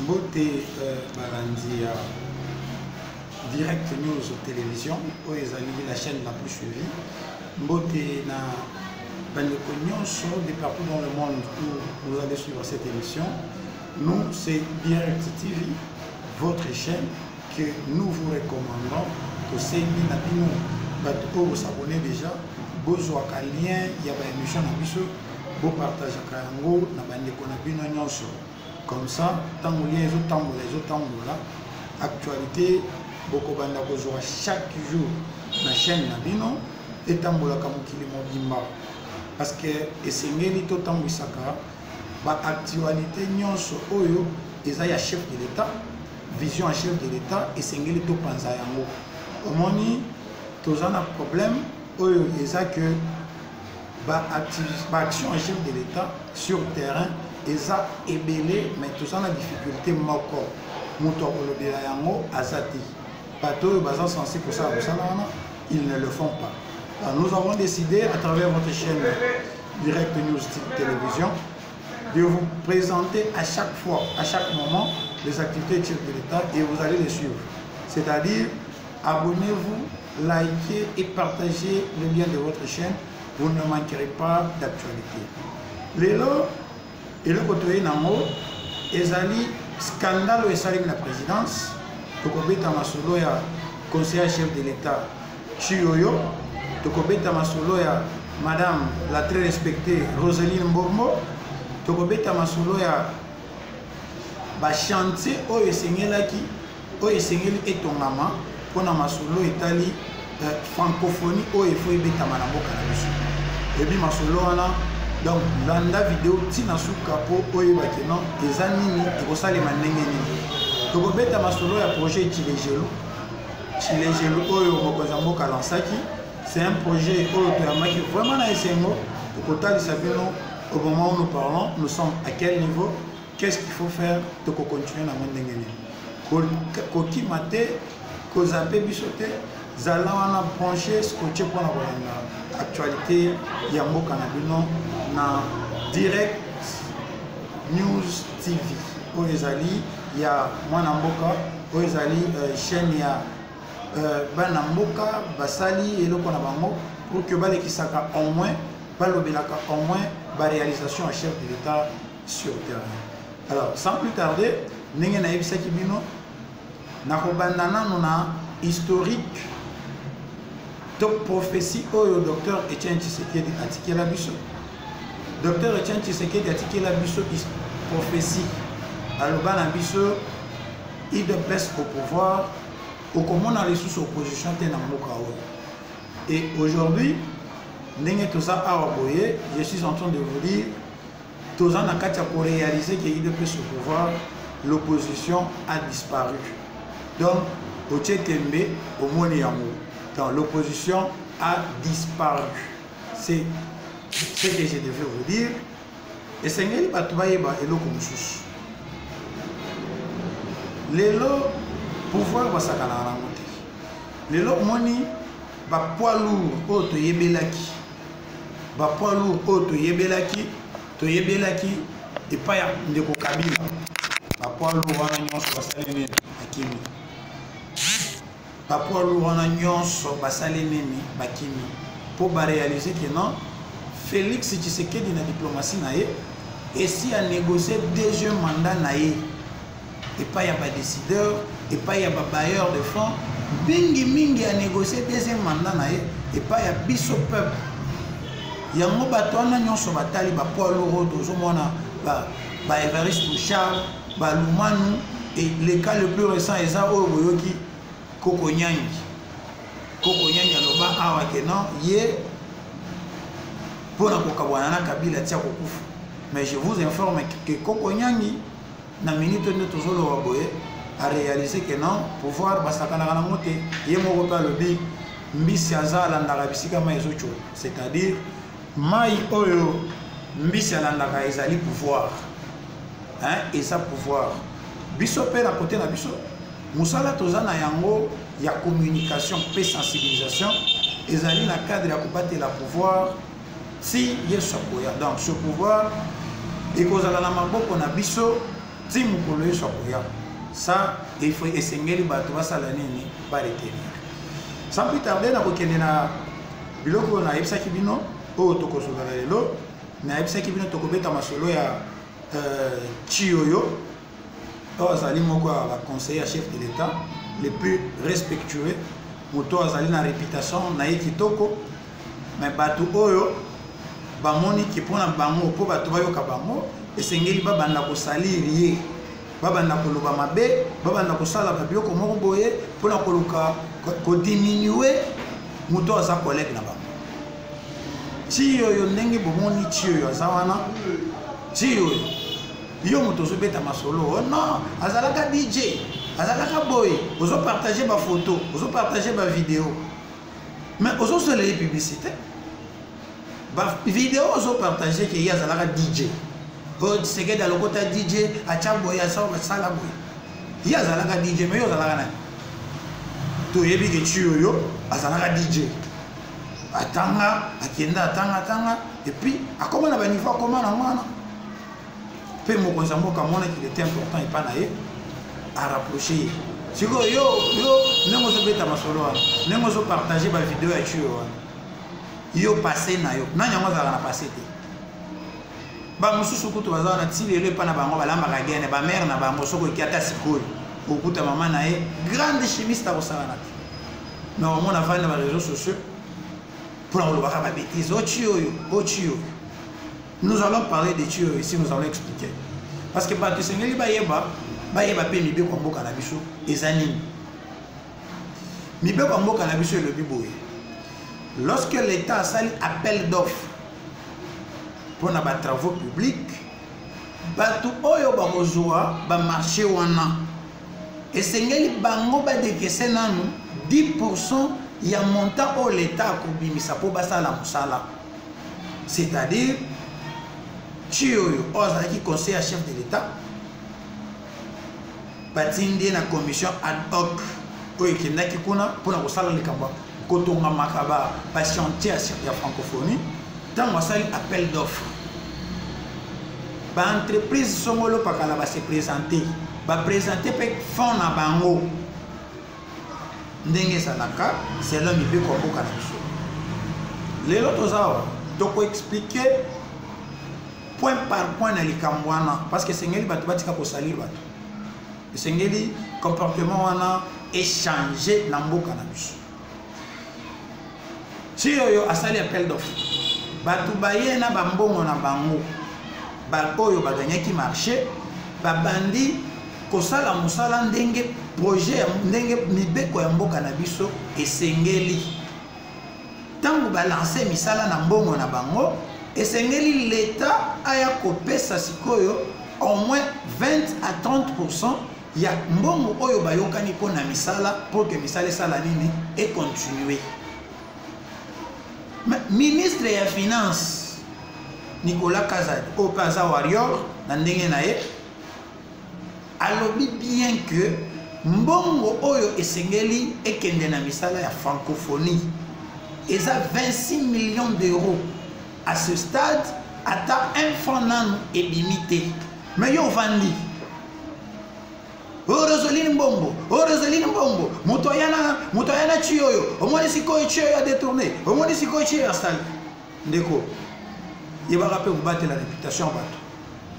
Mbote Balandia Direct News Télévision, où ils ont la chaîne la plus suivie. Mbote na Bandeko Nyonso de partout dans le monde où vous allez suivre cette émission. Nous, c'est Direct TV, votre chaîne que nous vous recommandons. Que c'est Nabino, vous vous abonnez déjà. Vous avez un lien, il y a une émission à Bissot. Vous partagez Kayango, Nabandeko Nabino Nyonso. Comme ça, tant que les autres là, actualité, beaucoup de gens chaque jour la chaîne Nabino et tambola kamukili mobimba. Parce que c'est ngeli to tambisaka ba actualité nyonso oyo eza ya chef de l'État, vision à chef de l'État et c'est ngeli to panza yango. Omoni tozana problème oyo eza que ba action à chef de l'État sur terrain eza ebelé mais tout ça la difficulté moko moto kolobela yango azati bato baza censé que ça ils ne le font pas. Alors, nous avons décidé à travers votre chaîne Direct News Télévision de vous présenter à chaque fois, à chaque moment les activités de chef de l'État et vous allez les suivre. C'est-à-dire abonnez-vous, likez et partagez le lien de votre chaîne, vous ne manquerez pas d'actualité. Lelo et le côté nango ezali scandale et salim la présidence tokobeta masolo ya conseiller chef de l'État Chioyo tokobeta masolo ya madame la très respectée Roseline Mbombo tokobeta masolo ya ba chantier oyo esengelaki oyo esengeli etongama pona masolo etali francophonie oyo efo ebetama na mboka na biso ebi masolo wana. Donc, landa vidéo tina suka po oyo bakeno eza nini ekosalema ndenge nini tokobeta masolo ya projet Chilejelo oyo mokonzi ya mboka lansaki. C'est un projet oyo toyamaki vraiment na esengo tokotalisa bino au moment où nous parlons nous sommes à quel niveau, qu'est-ce qu'il faut faire tokokontinue na ndenge nini kokima te kozape biso te zala wana branché scotché mpona kolanda actualité ya mboka na bino na Direct News TV oyo ezali ya mwana mboka oyo ezali chaîne ya bana mboka basali eloko na bango pour que balekisaka au moins balobelaka au moins ba réalisation à chef de l'État sur terrain. Alors sans plus tarder ndenge nayebisaki bino nakobanda nano na historique donc prophétie oyo docteur Etienne Tshisekedi atikela biso. Docteur Etienne Tshisekedi atikela biso prophétie aloba na biso il de place au pouvoir au comment on a les sous opposition te na mboka oyo. Et aujourd'hui ndenge toza awa boye je suis en train de vous dire toza na kati ya ko réaliser que il de place au pouvoir l'opposition a disparu. Donc au Tchetembe au moni yango dans l'opposition a disparu. C'est ce que je devais vous dire. Et c'est ngeli batu bayeba eloko mususu. Lelo pouvoir basakana na mote. Lelo moni ba poids lourd oyo toyebelaki. Ba poids lourd oyo toyebelaki epa ya ndeko Kabila. Ba poids lourd wana nyonso basaleni akimi. Ba poids lourd wana nyonso basaleni bakimi pour réaliser que non Félix Tshisekedi na diplomatie na ye et si a négocié deuxième mandat na ye et pas y a pas décideur et pas y a pas bailleur de fonds mingi a négocié deuxième mandat na ye et pas y a biso peuple yango bato wana nyonso batali ba poids lourd tozomona ba Évariste Bouchard ba Lumanu et le cas le plus récent eza oyo boyoki Koko Nyangi aloba awa ke non ye pona kokabwana na Kabila tia kokufa. Mais je vous informe que Koko Nyangi na minute de tozolo wa boye a réalisé que non pouvoir basakana na mote ye moko pa lobi mbisi azala ndaka bisika ma ezocho, c'est-à-dire mai oyo mbisi alandaka ezali pouvoir et ça pouvoir biso pe na côté na biso musala tozana yango ya communication et sensibilisation ezali na cadre ya kobatela pouvoir si yeso koya. Donc ce pouvoir ekozala na maboko na biso ti mokolo nyonso akoya ça il faut esengeli bato basala nini baretenir sans plus tarder nakokende na biloko oyo nayebisaki bino oyo tokozolala lelo nayebisaki bino tokobeta masolo ya Chiyoyo oyo azali moko ya baconseiller chef de l'état le plus respectueux moto azali na réputation na ye kitoko mais bato oyo bamoni ke mpona bango mpo bato bayoka bango esengeli babanda kosalir ye babanda koloba mabe babanda kosala babiloko moko boye mpona koluka kodiminue moto aza collègue na bango Chiyoyo ndenge bomoni Chiyoyo aza wana Chiyoyo yo moto ozobeta masolo oh non azalaka DJ azalaka boye ozopartage bafoto ozopartage bavideo mais ozosala ye publicité bavideo ozopartage ke ye azalaka DJ Sekedi alokota DJ acha boye asala boye ye azalaka DJ mais yo azalaka nani toyebi ke Chiyoyo azalaka DJ atanga akenda atanga et puis akoma na baniveau akoma na mwana pe mokonzi mboka mona qu'il était important et pas naye à rapprocher siko yo ndenge ozobeta masolo wana ndenge ozopartage bavideo ya Chiyoyo wana yo passé na yo nani yango azalaka na passé te bamosusu kutu baza wana ti lelo epa na bango balambaka gene bamere na bango soko eki ata sikoyo okuta mama na ye grande chimiste akosala na te mais omona avandi na baréseaux sociaux pour kolobaka babétise o Chiyoyo nous allons parler de Chiyoyo ici nous allons expliquer parce que bato esengeli bayeba mpe mibeko ya mboka na biso eza nini mibeko ya mboka na biso elobi boye lorsque l'état asali appel d'offre mpona batravaux publics bato oyo bakozwa bamarché wana esengeli bango badekese nanu 10% ya montant oyo l'état akobimisa mpo basala mosala c'est-à-dire Chiyoyo oyo azalaki conseiller chef de l'état batindi na commission ad hoc oyo ekendaki kuna mpona kosala likambo kotongamaka bachantier ya francophonie ntango asali appel d'offre baentreprise songolo pakala base baprésente mpe fond na bango ndenge ezalaka selon mibeko ya mboka na biso lelo toza awa tokoexplike point par point na likambo wana parce que esengeli bato batika kosalir bato esengeli comportement wana échanger na mboka na biso Chiyoyo asali appel d'offre bato baye na bambongo na bango oyo baganyaki marché babandi kosala mosala ndenge projet ndenge mibeko ya mboka na biso esengeli ntango balanse misala na mbongo na bango esengeli l'état aya kopesa sikoyo au moins 20 à 30% ya mbongo oyo bayokani mpo na misala pour que misala esala nini et continuer ministre ya finance Nicolas Kazadi oyo mpe aza warrior na ndenge na ye alobi bien que mbongo oyo esengeli ekende na misala ya francophonie eza 26 millions d'euros à ce stade ata un franc nanu ebimité mais yo vandi Rosaline Mbombo moto yana Chiyoyo omoni sikoyo Chiyoyo a détourné omoni sikoyo Chiyoyo asali ndeko yebaka mpe kobatela réputation ya bato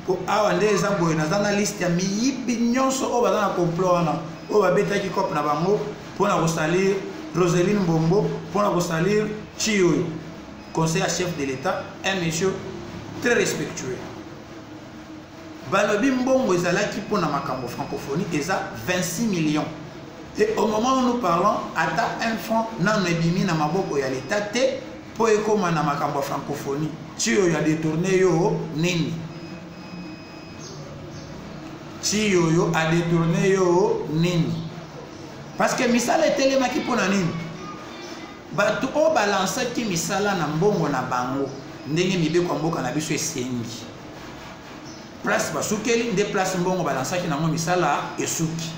po awa nde eza boye naza na liste ya miyibi nyonso oyo baza na complot wana oyo babetaki cope na bango mpona kosalir Rosaline Mbombo mpona kosalir Chiyoyo conseiller chef de l'état un monsieur très respectueux balobi mbongo ezalaki mpona makambo francophonie eza 26 millions et au moment où nous parlons ata un franc nano ebimi na maboko ya l'état te mpo ekoma na makambo francophonie Chiyoyo a détourné yo nini Chiyoyo a détourné yo nini parce que misala etelemaki mpona nini bato oyo balansaki misala na mbongo na bango ndenge mibeko ya mboka na biso esengi place basukeli nde place mbongo balansaki nango misala esuki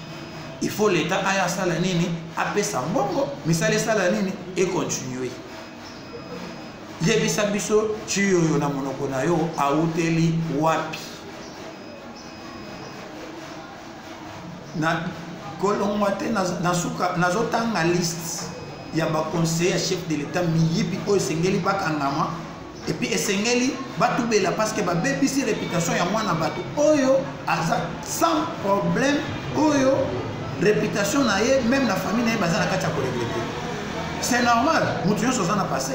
il faut l'état aya asala nini apesa mbongo misala esala nini econtinue yebisa biso Chiyoyo na monoko na yo auteli wapi na kolongwa te nazotanga liste ya baconseiller chef de l'état miyibi oyo esengeli bakangama et puis esengeli batubela parce que babebisi réputation ya mwana bato oyo aza sans problème oyo réputation na ye même la famille na ye baza na kati ya koregrete. C'est normal moto nyonso oza na passé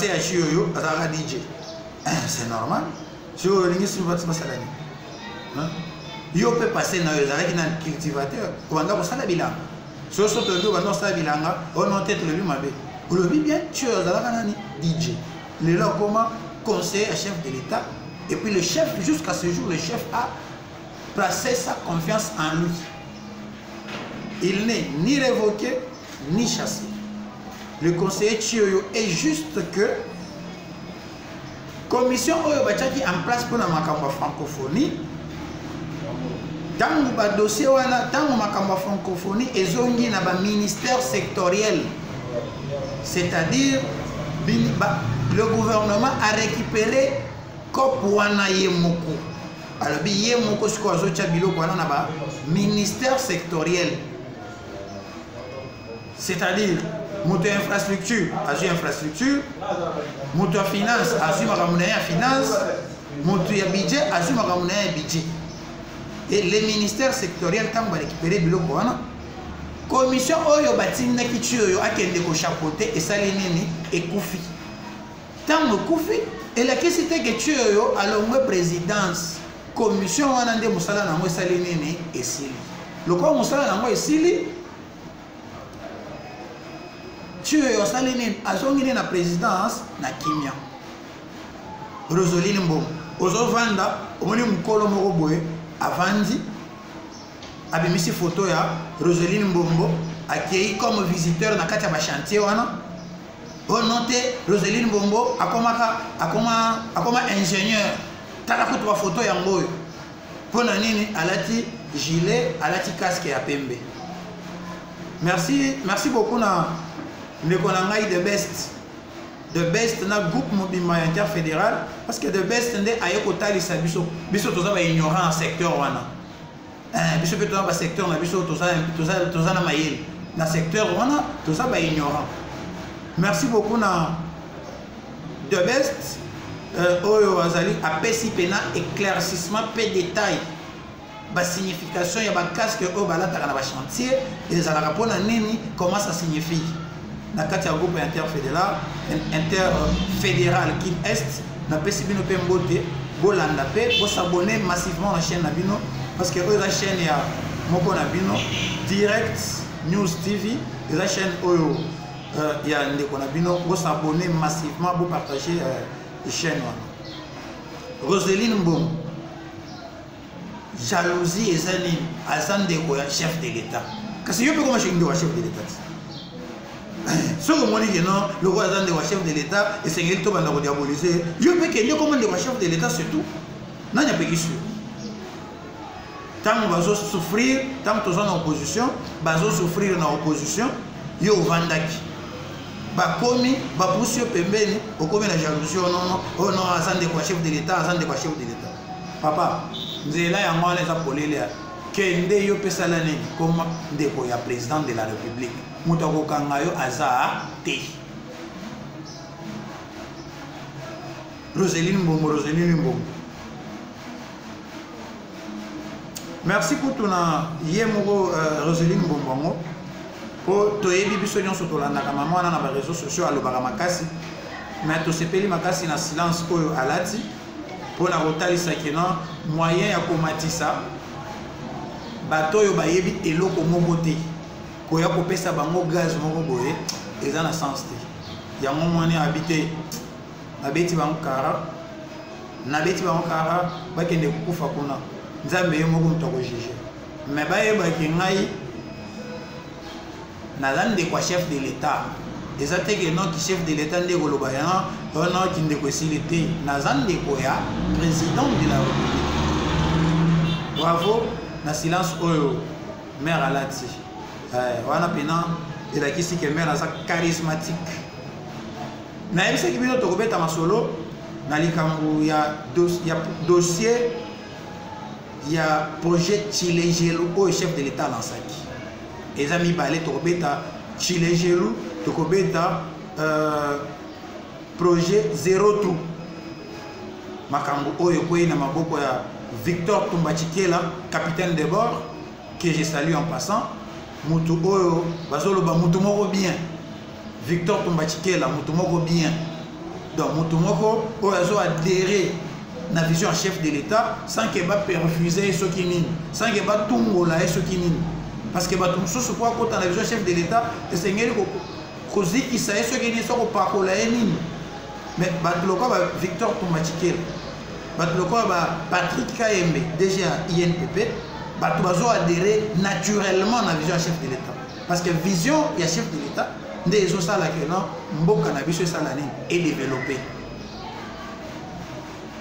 ya chi oyo azalaka DJ. C'est normal si oyo olingi sini basala nini yo mpe passé na yo ezalaki na cultivateur obanda kosala bilanga soso toyebi obanda kosala bilanga ono te tolobi mabe olobi bien ti oyo azalaka nani DJ lelo akoma conseiller à chef de l'état et puis le chef jusqu'à ce jour le chef a placé sa confiance en lui. Il n'est ni révoqué ni chassé. Le conseiller Chioyo est juste que commission oyo batiaki en place pour la makambo francophonie tango ba dossier wana tango makambo francophonie ezongi na ba ministère sectoriel, c'est-à-dire le gouvernement a récupéré cop wana yemoko. Alors yemoko siko azocha biloko wana na ba ministère sectoriel, c'est-à-dire moto infrastructure azui infrastructure, moto finance azui makambo na finance, moto ya budget azui makambo na budget. Et les ministères sectoriels tant ba récupérer biloko wana commission oyo batinda ki oyo akende ko chapeauter et sali nini ekufi tango kufi et la question que tu oyo alongwe présidence commission wana nde musala nango sali nini esili loko musala nango esili tu oyo sali nini azongi na présidence na kimia Rosaline Mbom ozovanda omoni mukolo moko boye avandi abimisi photo ya Rosaline Mbombo accueilli comme visiteur na kati ya ba chantier wana noté Rosaline Mbombo akoma ingénieur tala kutu ba photo ya ngoyo pona nini alati gilet alati casque ya pembe. Merci beaucoup na ndeko na ngai the best na groupe mobima interfédéral parce que the best nde ayeko talisa biso toza ba ignorant en secteur wana biso pe toza ba secteur na biso toza na mayele na secteur wana toza ba ignorant. Merci beaucoup na the best oyo azali apesi pena éclaircissement pe détail ba signification ya ba casque oyo balataka na ba chantier ezalaka pona nini comment ça signifie na kati ya groupe interfédéral Kin Est na pesi bino pe mbote bolanda pe bo s'abonner massivement na chaîne na bino parce que oyo la chaîne ya moko na bino Direct News TV la chaîne oyo ya ndeko na bino bo s'abonner massivement bo partager chaîne wana. Rosaline Mbom jalousie ezali azandeko ya chef de l'état kasi yo pe koma chef de l'état ce que moi je non le roi de chef de l'état et c'est qu'il tombe dans le diaboliser je peux que nous comme le chef de l'état surtout n'a pas qui sûr tant on va souffrir tant que en opposition va souffrir dans opposition yo vandaki ba komi ba pousse pembeni au comme la jalousie non azande quoi chef de l'état azande quoi chef de l'état papa nzela ya ngwana za polele kende yo pesala nini comme ndeko ya président de la république moto akokanga yo aza te. Rosaline Mbombo merci pour ton yemoko Rosaline Mbombo po toyebi biso nyonso tolandaka mama wana na ba réseaux sociaux alobaka makasi mais tosepeli makasi na silence oyo alati pona kotalisa kena moyen ya komatisa bato oyo bayebi eloko moko te koya kopesa bango gaz moko boye eza na sens te yango mwana habité nabeti bango kara bakende kukufa kuna nzambe ye moko mutu akojuge mais bayebaki ngai naza ndeko chef de l'état eza te ke noki chef de l'état nde koloba yana noki ndeko esili te naza ndeko ya président de la république. Bravo na silence oyo maire alati wana pena elakisi ke maire aza charismatique nayebisaki bino tokobeta masolo na likambo ya dossier il y a projet Chilejelu au chef de l'État Lansaki. Les amis balé Tokobeta Chilejelu Tokobeta projet Zéro Trou. Makambo Oyo Kwe na maboko ya Victor Tumbachikela, capitaine de bord, que je salue en passant. Mutu Oyo Bazolo ba Mutu Moko bien. Victor Tumbachikela Mutu Moko bien. Donc Mutu Moko Oyo a adhéré na vision chef de l'État sans que va refuser ce qui mine, sans que va tout mola ce qui mine. Parce que tout ce soit quand on a vision chef de l'État, et c'est ngeli ko ziki ça ce qui ne sont pas ko la mine. Mais batuloko ba Victor Tumbachikela, batuloko ba Patrick Kayembe, déjà INPP, batubazo adhérer naturellement na vision chef de l'État. Parce que vision il y a chef de l'État, des ça la que non mboka na biso ça la et développer.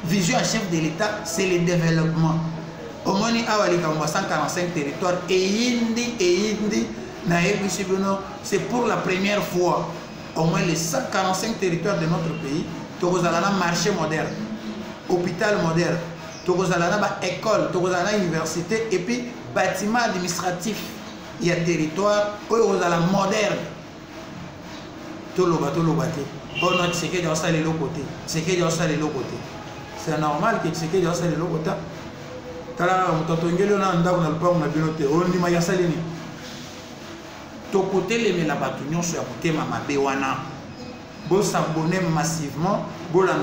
Vision à chef de l'État, c'est le développement. Au moins, il y a 145 territoires et Indi, c'est pour la première fois. Au moins les 145 territoires de notre pays, tu as un marché moderne, hôpital moderne, tu as une école, tu as une université et puis bâtiment administratif. Il y a territoire où tu as moderne. Tu c'est normal que tu sais que tu as ça de l'autre côté. Tu as côté les la batunion sur côté mama bewana. Bo s'abonner massivement, bo la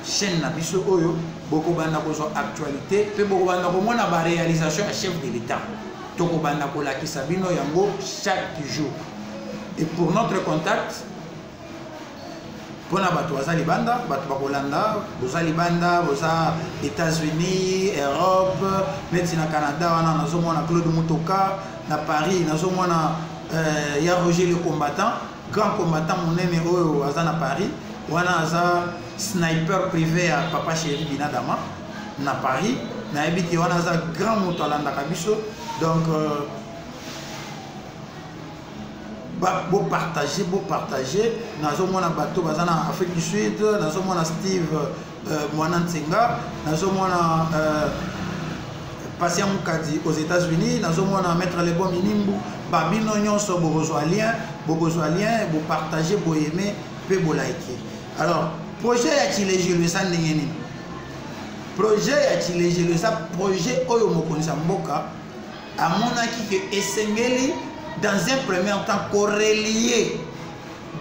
chaîne na biso oyo, boko banda ko actualité, pe boko banda ko mona ba réalisation à chef de l'État. Toko banda ko la kisabino yango chaque jour. Et pour notre contact pour les Banda, les États-Unis, Europe, maintenant Canada, on a Claude Moutoka, à Paris, on a Roger le combattant, grand combattant, mon aimé à Paris, on a un sniper privé à Papa Chéri Binadama, à Paris, on a un grand moutolanda Kabiso, donc beau partager, nous avons un bateau en Afrique du Sud, nous avons un Steve Mwanantsenga, nous avons un Patient Moukadi aux États-Unis, nous avons un Maître Lebon Minimbu, Babino Nyonso, Bogozoalien, vous partagez, vous aimez, vous liker. Alors, projet Yachilejelu Sandengeni. Projet Yachilejelu Sa, projet Oyo Mokonisa Mboka, à mon avis que Esengeli, dans un premier temps, corrélier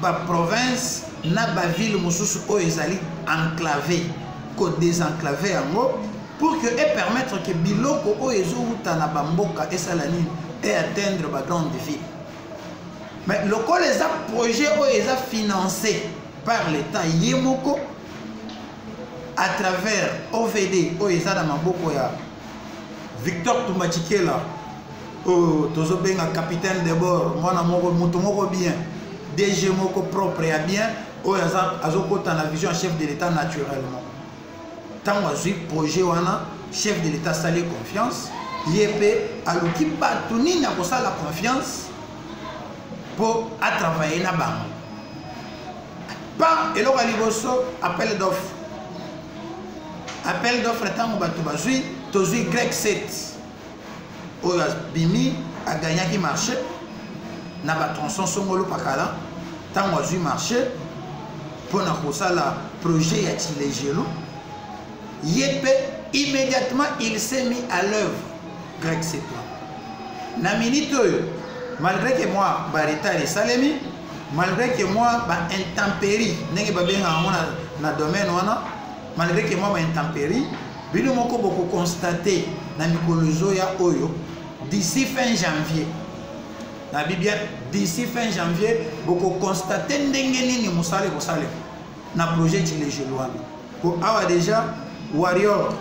la province, na ba ville mususu o ezali enclavé, ko désenclavé yango pour que et permettre que biloko o ezouta na bamboka et salani et atteindre ba grande ville. Mais le les projets o eza financé par l'État yemoko à travers OVD o eza na maboko ya Victor Tumbachikela. Oh, tozobenga capitaine de bord, mwana moko mutu moko bien, DG moko propre et bien, oh azokota na vision chef de l'État naturellement. Tant azui projet wana chef de l'État sali confiance, yepé aluki batuni na kosa la confiance pour à travailler na bango. Pas et l'oka liboso appel d'offre. Appel d'offre tant batu bazui tozui grec 7. Oyo Bimi a gagné qui marché na ba tronçon songolo pakala tant ozu marché pour na kosala projet ya Chilejelu yepé immédiatement il s'est mis à l'œuvre grec c'est toi na minute malgré que moi barita les salemi malgré que moi ba intempérie ndenge ba benga na domaine wana malgré que moi ba intempérie bino moko boko constater na mikolozo ya oyo d'ici fin janvier na Bible d'ici fin janvier boko constater ndenge nini musale kosale na projet Chilejelu wana ko awa déjà warrior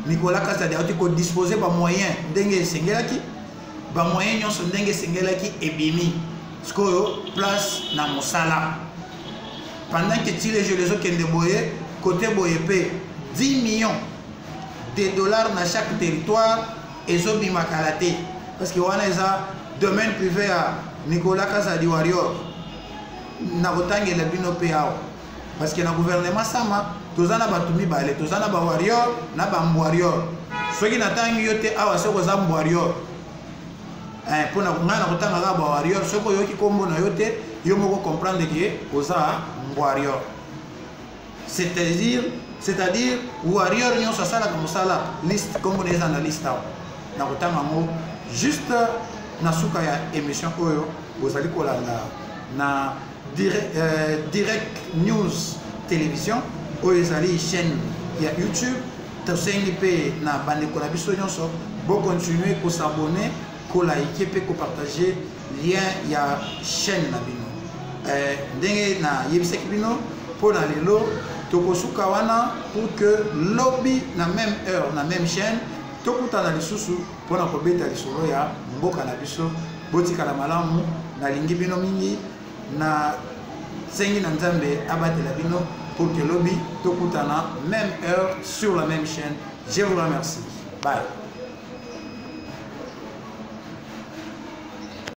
Nicolas Kasadi a ko disposer ba moyen ndenge sengelaki ba moyen nyonso ndenge sengelaki ebimi skoyo place na musala pendant que Chilejelu zo kende boye côté boye pe 10 millions de dollars dans chaque territoire et zobi makalate parce que wana eza domaine privé à Nicolas Kasadi warrior na kotangela bino pe awa parce que na gouvernement sama tozana batumi bale tozana ba warrior na ba warrior Ce qui n'attend yote awa c'est aux âmes warrior. Pour na ngana kotanga ga warrior ce que yoki kombo na yote yo moko comprendre que aux warrior. C'est-à-dire warrior nyo sa sala comme ça la liste comme les analystes na kotanga mo juste na suka ya émission oyo bozali kolanda na direct news télévision oyo ezali chaîne ya YouTube tosengi pe na bandeko na biso nyonso bo continuer ko s'abonner ko liker pe ko partager lien ya chaîne na bino ndenge na yebiseki bino pour na lelo tokosuka wana pour que lobby na même heure na même chaîne tokutana lisusu pour na kobeta lisolo ya mboka na biso botikala malamu na lingi bino mingi na sengi na nzambe abatela bino pour que lobby tokutana même heure sur la même chaîne. Je vous remercie. Bye.